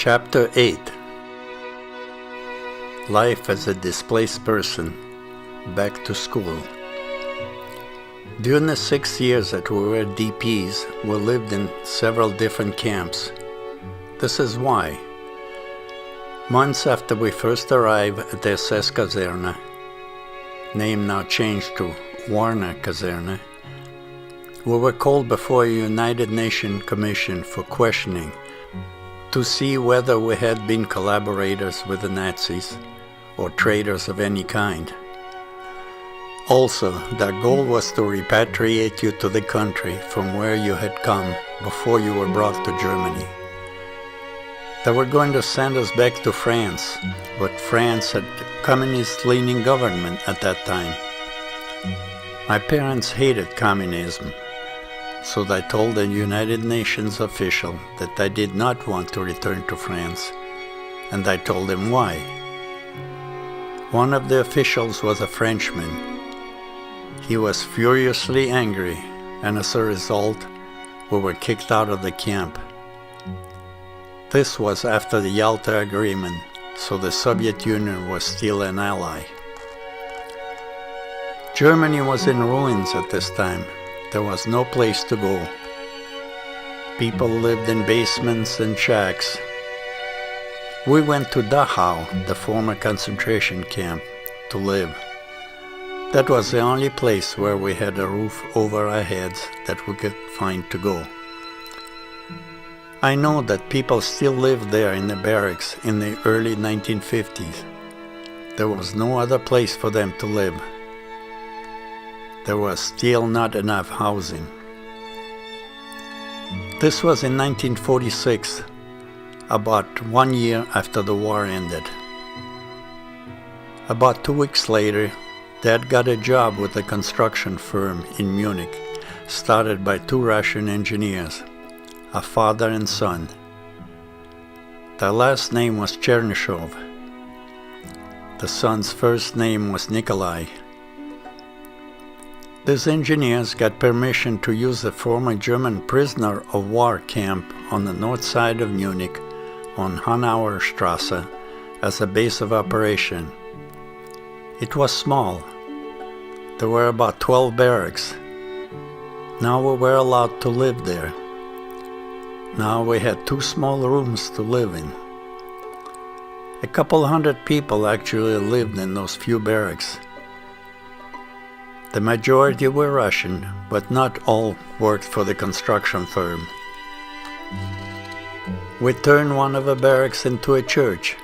Chapter 8. Life as a displaced person. Back to school. During the 6 years that we were DPs, we lived in several different camps. This is why. Months after we first arrived at the SS Kaserna, name now changed to Warner Kaserne, we were called before a United Nations Commission for questioning to see whether we had been collaborators with the Nazis or traitors of any kind. Also, their goal was to repatriate you to the country from where you had come before you were brought to Germany. They were going to send us back to France, but France had a communist-leaning government at that time. My parents hated communism, so they told the United Nations official that I did not want to return to France, and I told him why. One of the officials was a Frenchman. He was furiously angry, and as a result, we were kicked out of the camp. This was after the Yalta Agreement, so the Soviet Union was still an ally. Germany was in ruins at this time. There was no place to go. People lived in basements and shacks. We went to Dachau, the former concentration camp, to live. That was the only place where we had a roof over our heads that we could find to go. I know that people still lived there in the barracks in the early 1950s. There was no other place for them to live. There was still not enough housing. This was in 1946, about 1 year after the war ended. About 2 weeks later, Dad got a job with a construction firm in Munich, started by 2 Russian engineers, a father and son. Their last name was Chernyshov. The son's first name was Nikolai. These engineers got permission to use the former German prisoner of war camp on the north side of Munich on Hanauer Strasse as a base of operation. It was small. There were about 12 barracks. Now we were allowed to live there. Now we had 2 small rooms to live in. A couple hundred people actually lived in those few barracks. The majority were Russian, but not all worked for the construction firm. We turned one of the barracks into a church.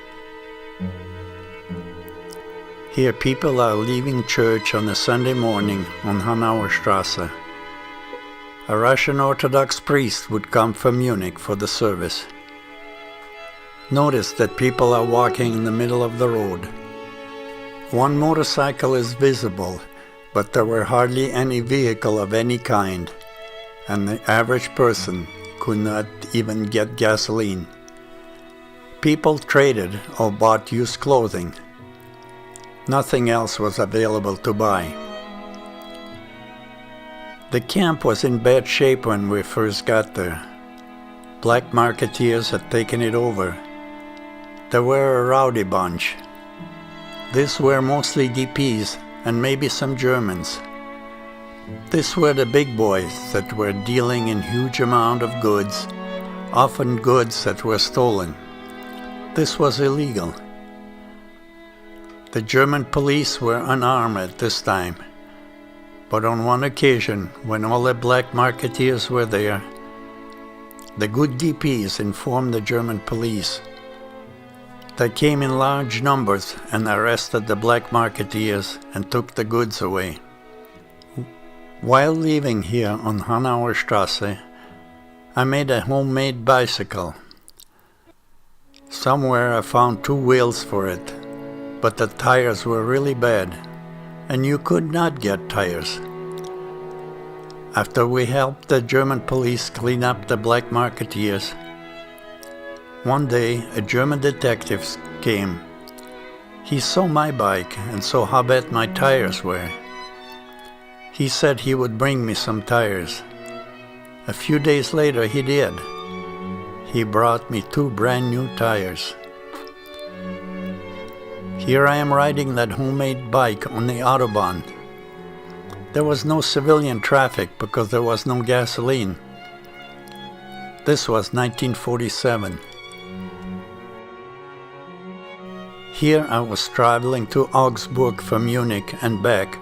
Here people are leaving church on a Sunday morning on Hanauer Strasse. A Russian Orthodox priest would come from Munich for the service. Notice that people are walking in the middle of the road. One motorcycle is visible, but there were hardly any vehicle of any kind, and the average person could not even get gasoline. People traded or bought used clothing. Nothing else was available to buy. The camp was in bad shape when we first got there. Black marketeers had taken it over. They were a rowdy bunch. These were mostly DPs and maybe some Germans. These were the big boys that were dealing in huge amount of goods, often goods that were stolen. This was illegal. The German police were unarmed at this time, but on one occasion, when all the black marketeers were there, the good DPs informed the German police. They came in large numbers and arrested the black marketeers and took the goods away. While living here on Hanauer Strasse, I made a homemade bicycle. Somewhere I found 2 wheels for it, but the tires were really bad, and you could not get tires. After we helped the German police clean up the black marketeers, one day a German detective came. He saw my bike and saw how bad my tires were. He said he would bring me some tires. A few days later he did. he brought me 2 brand new tires. Here I am riding that homemade bike on the Autobahn. There was no civilian traffic because there was no gasoline. This was 1947. Here I was traveling to Augsburg from Munich and back,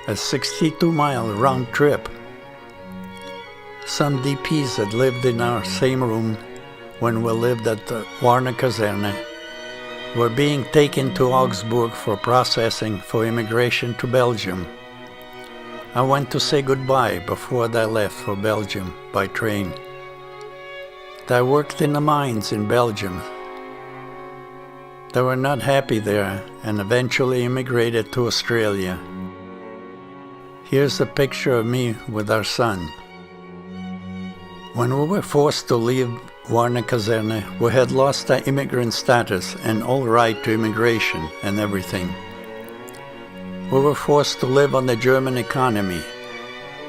a 62-mile round trip. Some DPs had lived in our same room when we lived at the Warner Kaserne were being taken to Augsburg for processing for immigration to Belgium. I went to say goodbye before they left for Belgium by train. They worked in the mines in Belgium. They were not happy there and eventually immigrated to Australia. Here's a picture of me with our son. When we were forced to leave Warner Kaserne, we had lost our immigrant status and all right to immigration and everything. We were forced to live on the German economy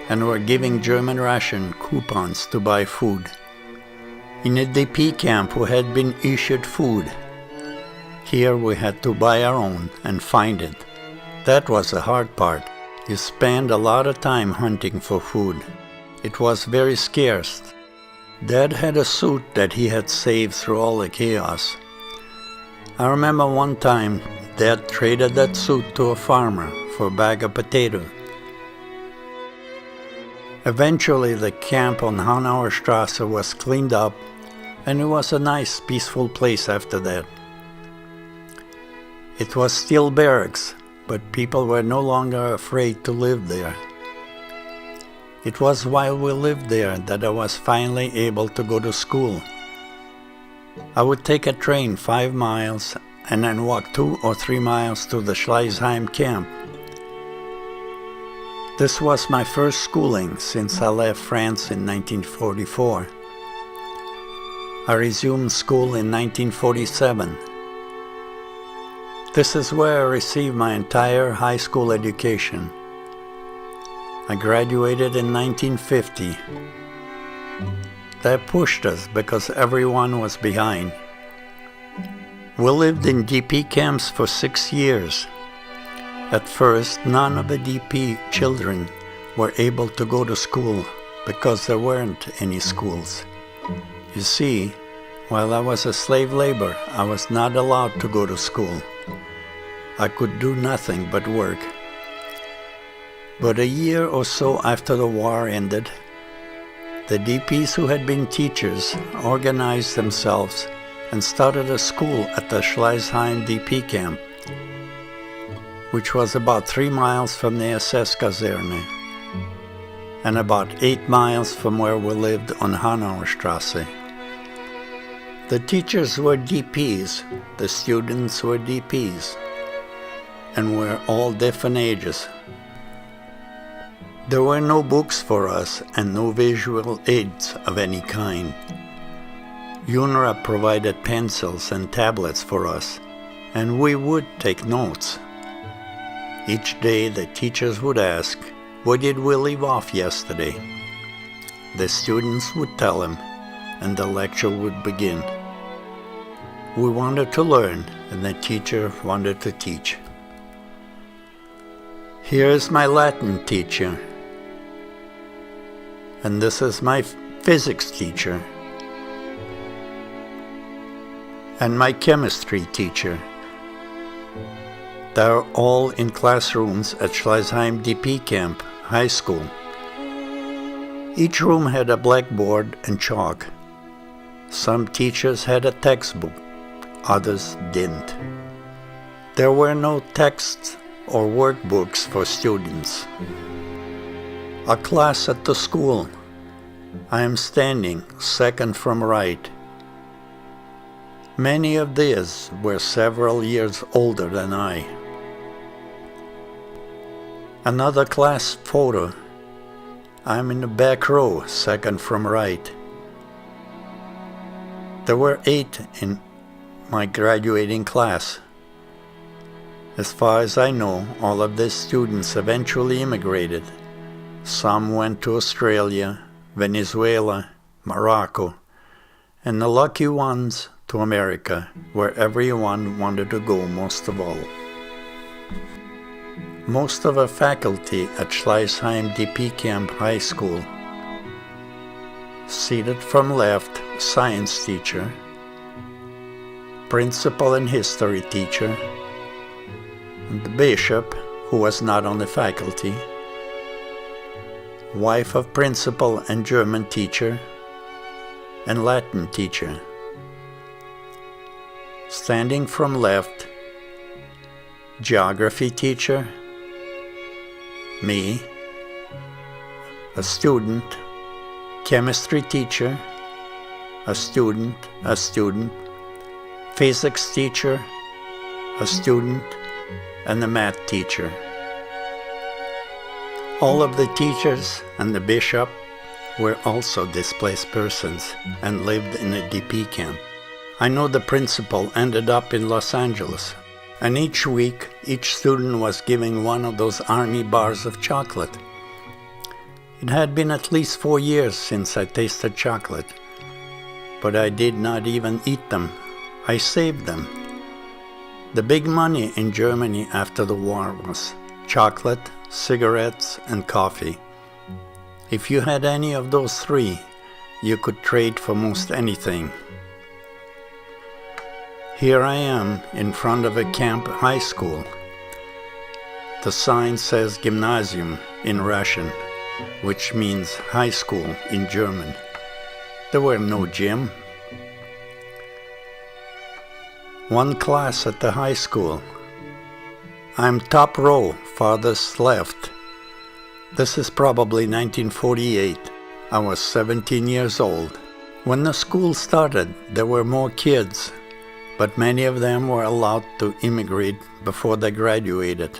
and were giving German ration coupons to buy food. In a DP camp we had been issued food. Here we had to buy our own and find it. That was the hard part. You spend a lot of time hunting for food. It was very scarce. Dad had a suit that he had saved through all the chaos. I remember one time Dad traded that suit to a farmer for a bag of potatoes. Eventually the camp on Hanauer Strasse was cleaned up and it was a nice, peaceful place after that. It was still barracks, but people were no longer afraid to live there. It was while we lived there that I was finally able to go to school. I would take a train 5 miles and then walk 2 or 3 miles to the Schleissheim camp. This was my first schooling since I left France in 1944. I resumed school in 1947. This is where I received my entire high school education. I graduated in 1950. They pushed us because everyone was behind. We lived in DP camps for 6 years. At first, none of the DP children were able to go to school because there weren't any schools. You see, while I was a slave labor, I was not allowed to go to school. I could do nothing but work. But a year or so after the war ended, the DPs who had been teachers organized themselves and started a school at the Schleissheim DP camp, which was about 3 miles from the SS Kaserne and about 8 miles from where we lived on Hanauer Strasse. The teachers were DPs, the students were DPs, and we're all different ages. There were no books for us and no visual aids of any kind. UNRWA provided pencils and tablets for us, and we would take notes. Each day the teachers would ask, "What did we leave off yesterday?" The students would tell them, and the lecture would begin. We wanted to learn, and the teacher wanted to teach. Here is my Latin teacher. And this is my physics teacher and my chemistry teacher. They're all in classrooms at Schleissheim DP Camp High School. Each room had a blackboard and chalk. Some teachers had a textbook, others didn't. There were no texts or workbooks for students. A class at the school. I am standing second from right. Many of these were several years older than I. Another class photo. I'm in the back row, second from right. There were 8 in my graduating class. As far as I know, all of these students eventually immigrated. Some went to Australia, Venezuela, Morocco, and the lucky ones to America, where everyone wanted to go most of all. Most of the faculty at Schleissheim DP Camp High School. Seated from left, science teacher, principal and history teacher, and the bishop, who was not on the faculty, wife of principal and German teacher, and Latin teacher. Standing from left, geography teacher, me, a student, chemistry teacher, a student, physics teacher, a student, and the math teacher. All of the teachers and the bishop were also displaced persons and lived in a DP camp. I know the principal ended up in Los Angeles, and each week, each student was given one of those army bars of chocolate. It had been at least 4 years since I tasted chocolate, but I did not even eat them. I saved them. The big money in Germany after the war was chocolate, cigarettes, and coffee. If you had any of those three, you could trade for most anything. Here I am in front of a camp high school. The sign says Gymnasium in Russian, which means high school in German. There were no gym. One class at the high school. I'm top row, farthest left. This is probably 1948. I was 17 years old. When the school started, there were more kids, but many of them were allowed to immigrate before they graduated.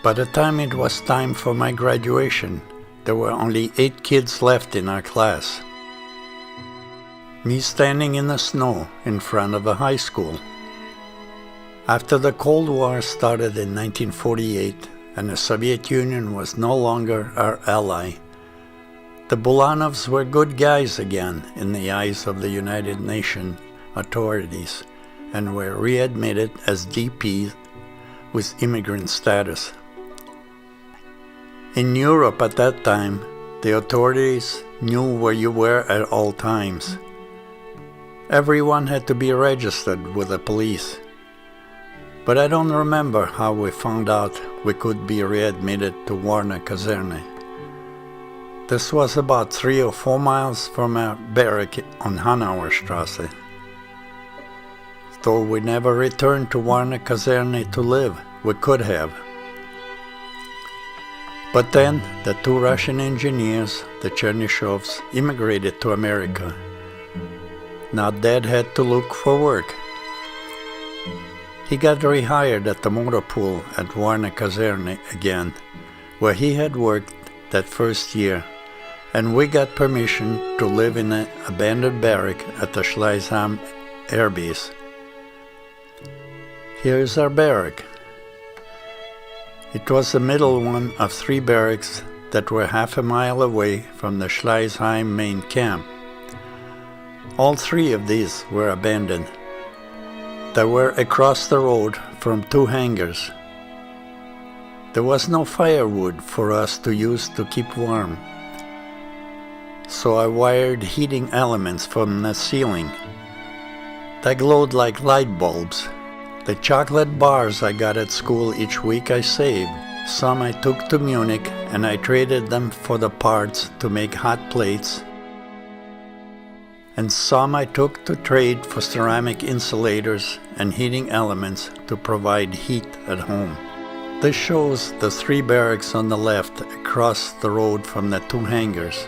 By the time it was time for my graduation, there were only 8 kids left in our class. Me standing in the snow in front of a high school. After the Cold War started in 1948 and the Soviet Union was no longer our ally, the Bulanovs were good guys again in the eyes of the United Nations authorities and were readmitted as DPs with immigrant status. In Europe at that time, the authorities knew where you were at all times. Everyone had to be registered with the police. But I don't remember how we found out we could be readmitted to Warner Kaserne. This was about 3 or 4 miles from our barrack on Hanauer Strasse. Though we never returned to Warner Kaserne to live, we could have. But then the 2 Russian engineers, the Chernyshovs, immigrated to America. Now Dad had to look for work. He got rehired at the motor pool at Warner Kaserne again, where he had worked that first year, and we got permission to live in an abandoned barrack at the Schleissheim air base. Here's our barrack. It was the middle one of 3 barracks that were half a mile away from the Schleissheim main camp. All 3 of these were abandoned. They were across the road from 2 hangars. There was no firewood for us to use to keep warm, so I wired heating elements from the ceiling. They glowed like light bulbs. The chocolate bars I got at school each week I saved. Some I took to Munich and I traded them for the parts to make hot plates, and some I took to trade for ceramic insulators and heating elements to provide heat at home. This shows the 3 barracks on the left across the road from the 2 hangars.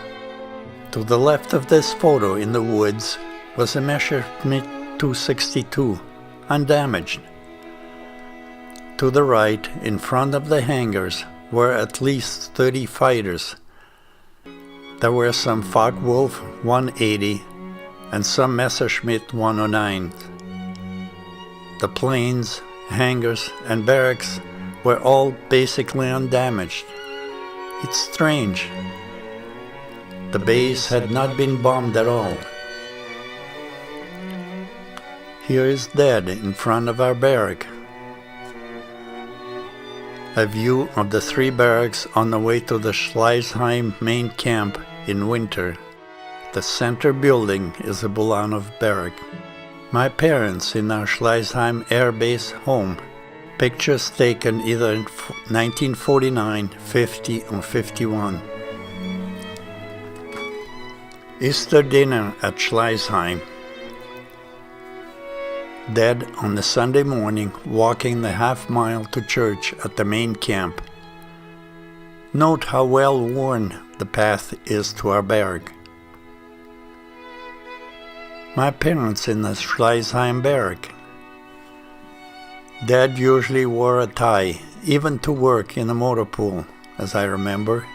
To the left of this photo in the woods was a Messerschmitt 262, undamaged. To the right, in front of the hangars, were at least 30 fighters. There were some Focke-Wulf 180 and some Messerschmitt 109. The planes, hangars, and barracks were all basically undamaged. It's strange. The base had not been bombed at all. Here is Dad in front of our barrack. A view of the 3 barracks on the way to the Schleissheim main camp in winter. The center building is a Bulanov barrack. My parents in our Schleissheim Air Base home. Pictures taken either in 1949, 50 or 51. Easter dinner at Schleissheim. Dad on the Sunday morning walking the half-mile to church at the main camp. Note how well worn the path is to our barrack. My parents in the Schleissheim barrack. Dad usually wore a tie, even to work in a motor pool, as I remember.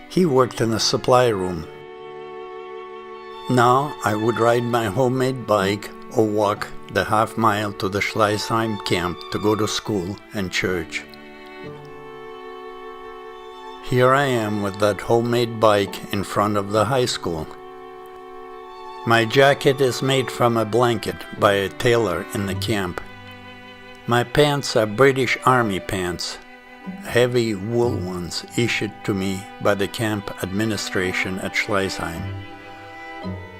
He worked in a supply room. Now I would ride my homemade bike or walk the half-mile to the Schleissheim camp to go to school and church. Here I am with that homemade bike in front of the high school. My jacket is made from a blanket by a tailor in the camp. My pants are British Army pants, heavy wool ones issued to me by the camp administration at Schleissheim.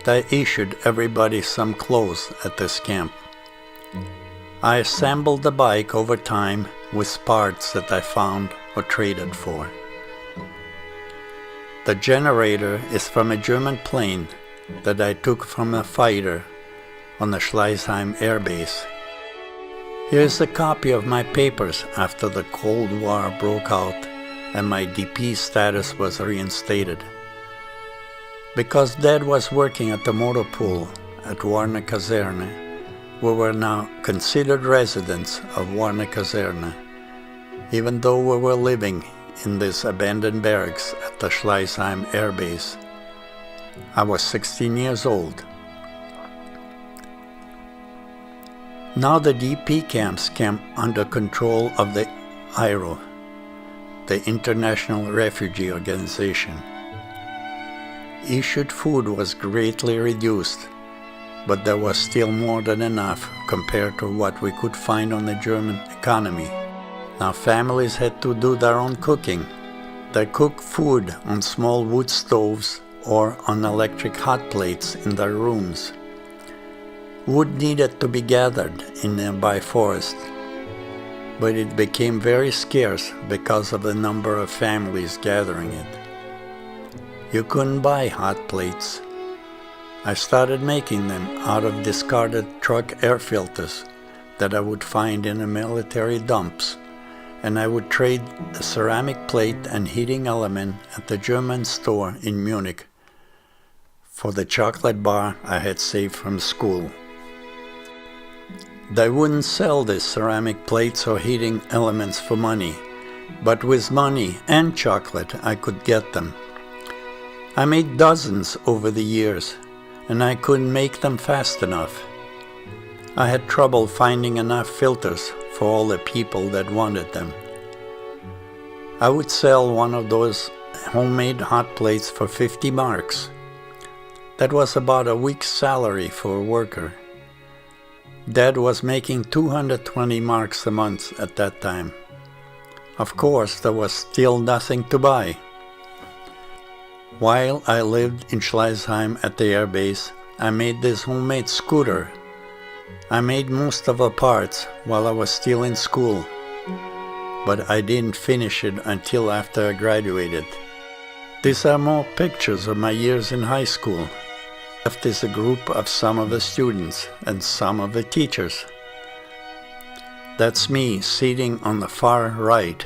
They issued everybody some clothes at this camp. I assembled the bike over time with parts that I found or traded for. The generator is from a German plane that I took from a fighter on the Schleissheim Air Base. Here's a copy of my papers after the Cold War broke out and my DP status was reinstated. Because Dad was working at the motor pool at Warner Kaserne, we were now considered residents of Warner Kaserne, even though we were living in this abandoned barracks at the Schleissheim Air Base. I was 16 years old. Now the DP camps came under control of the IRO, the International Refugee Organization. Issued food was greatly reduced, but there was still more than enough compared to what we could find on the German economy. Now families had to do their own cooking. They cooked food on small wood stoves or on electric hot plates in their rooms. Wood needed to be gathered in nearby forest, but it became very scarce because of the number of families gathering it. You couldn't buy hot plates. I started making them out of discarded truck air filters that I would find in the military dumps, and I would trade the ceramic plate and heating element at the German store in Munich for the chocolate bar I had saved from school. They wouldn't sell these ceramic plates or heating elements for money, but with money and chocolate I could get them. I made dozens over the years, and I couldn't make them fast enough. I had trouble finding enough filters for all the people that wanted them. I would sell one of those homemade hot plates for 50 marks. That was about a week's salary for a worker. Dad was making 220 marks a month at that time. Of course, there was still nothing to buy. While I lived in Schleissheim at the airbase, I made this homemade scooter. I made most of the parts while I was still in school, but I didn't finish it until after I graduated. These are more pictures of my years in high school. Left is a group of some of the students and some of the teachers. That's me sitting on the far right.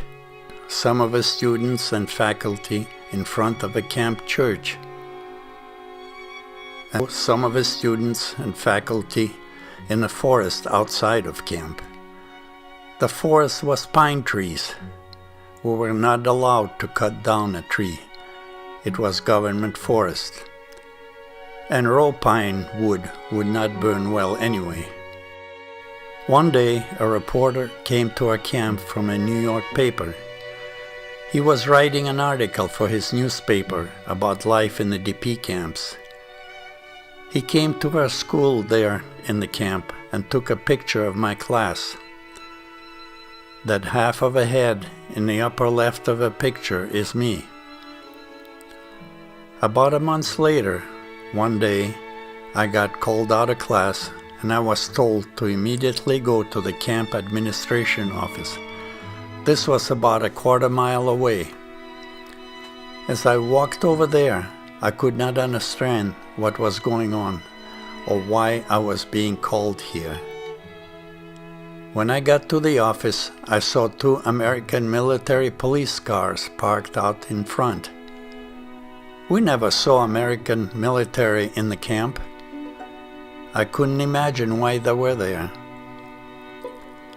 Some of the students and faculty in front of a camp church. And some of the students and faculty in the forest outside of camp. The forest was pine trees. We were not allowed to cut down a tree. It was government forest. And raw pine wood would not burn well anyway. One day, a reporter came to our camp from a New York paper. He was writing an article for his newspaper about life in the DP camps. He came to our school there in the camp and took a picture of my class. That half of a head in the upper left of a picture is me. About a month later, one day, I got called out of class and I was told to immediately go to the camp administration office. This was about a quarter mile away. As I walked over there, I could not understand what was going on or why I was being called here. When I got to the office, I saw 2 American military police cars parked out in front. We never saw American military in the camp. I couldn't imagine why they were there.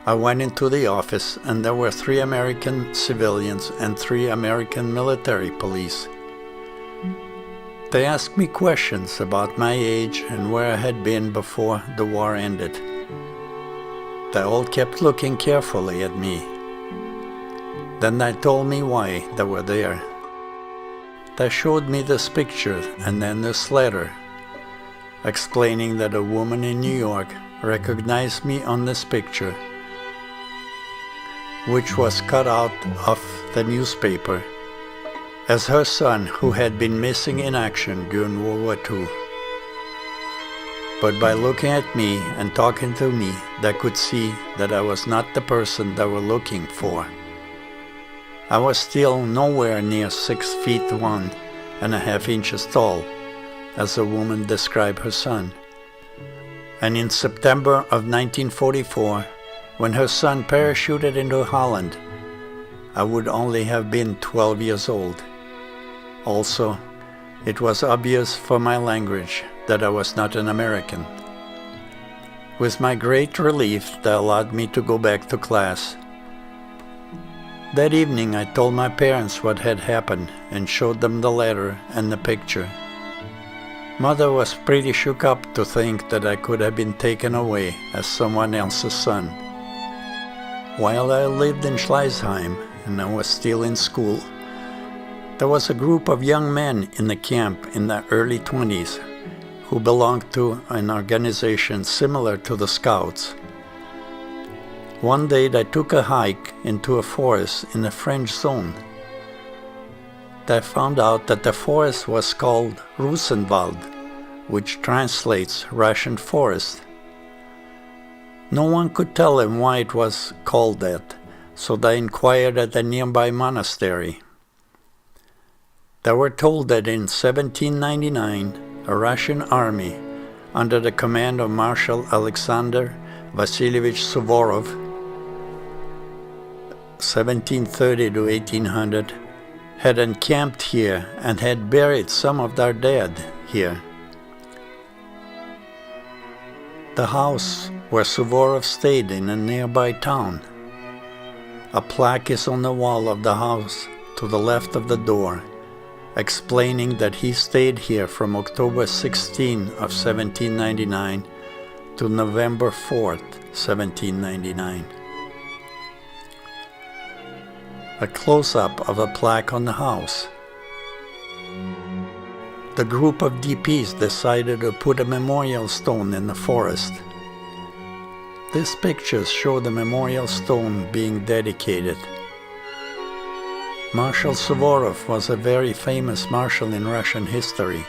I went into the office and there were 3 American civilians and 3 American military police. They asked me questions about my age and where I had been before the war ended. They all kept looking carefully at me. Then they told me why they were there. They showed me this picture and then this letter, explaining that a woman in New York recognized me on this picture, which was cut out of the newspaper, as her son who had been missing in action during World War II. But by looking at me and talking to me, they could see that I was not the person they were looking for. I was still nowhere near 6 feet 1.5 inches tall, as the woman described her son. And in September of 1944, when her son parachuted into Holland, I would only have been 12 years old. Also, it was obvious from my language that I was not an American. With my great relief, they allowed me to go back to class. That evening I told my parents what had happened and showed them the letter and the picture. Mother was pretty shook up to think that I could have been taken away as someone else's son. While I lived in Schleissheim and I was still in school, there was a group of young men in the camp in the early 20s who belonged to an organization similar to the Scouts. One day they took a hike into a forest in the French zone. They found out that the forest was called Russenwald, which translates Russian forest. No one could tell them why it was called that, so they inquired at a nearby monastery. They were told that in 1799, a Russian army, under the command of Marshal Alexander Vasiliavich Sovorov, 1730 to 1800, had encamped here and had buried some of their dead here. The house where Sovorov stayed in a nearby town. A plaque is on the wall of the house to the left of the door, explaining that he stayed here from October 16 of 1799 to November 4th, 1799. A close-up of a plaque on the house. The group of DPs decided to put a memorial stone in the forest. These pictures show the memorial stone being dedicated. Marshal Sovorov was a very famous marshal in Russian history.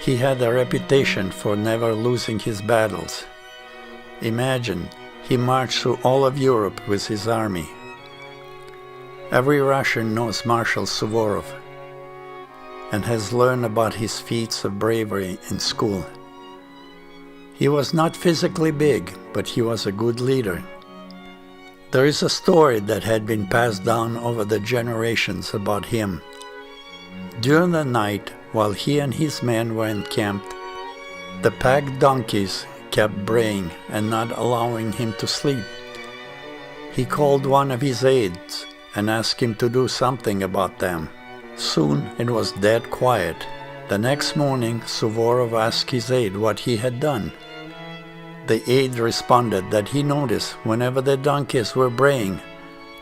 He had a reputation for never losing his battles. Imagine, he marched through all of Europe with his army. Every Russian knows Marshal Sovorov and has learned about his feats of bravery in school. He was not physically big, but he was a good leader. There is a story that had been passed down over the generations about him. During the night, while he and his men were encamped, the packed donkeys kept braying and not allowing him to sleep. He called one of his aides and asked him to do something about them. Soon it was dead quiet. The next morning, Sovorov asked his aide what he had done. The aide responded that he noticed whenever the donkeys were braying,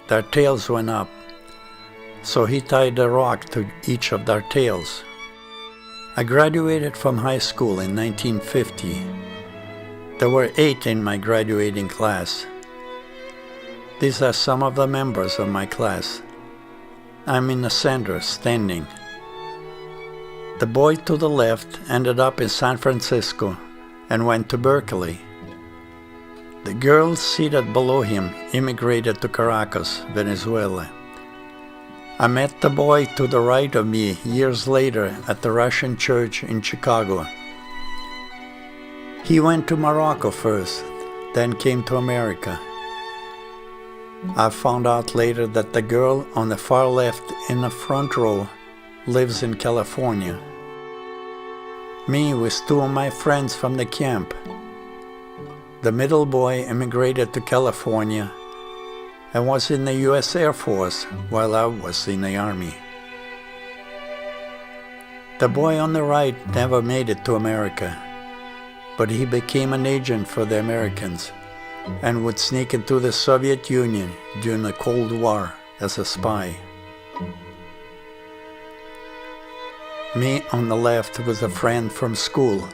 their tails went up. So he tied a rock to each of their tails. I graduated from high school in 1950. There were 8 in my graduating class. These are some of the members of my class. I'm in the center, standing. The boy to the left ended up in San Francisco and went to Berkeley. The girl seated below him immigrated to Caracas, Venezuela. I met the boy to the right of me years later at the Russian church in Chicago. He went to Morocco first, then came to America. I found out later that the girl on the far left in the front row lives in California. Me with 2 of my friends from the camp. The middle boy immigrated to California and was in the U.S. Air Force while I was in the Army. The boy on the right never made it to America, but he became an agent for the Americans and would sneak into the Soviet Union during the Cold War as a spy. Me on the left was a friend from school.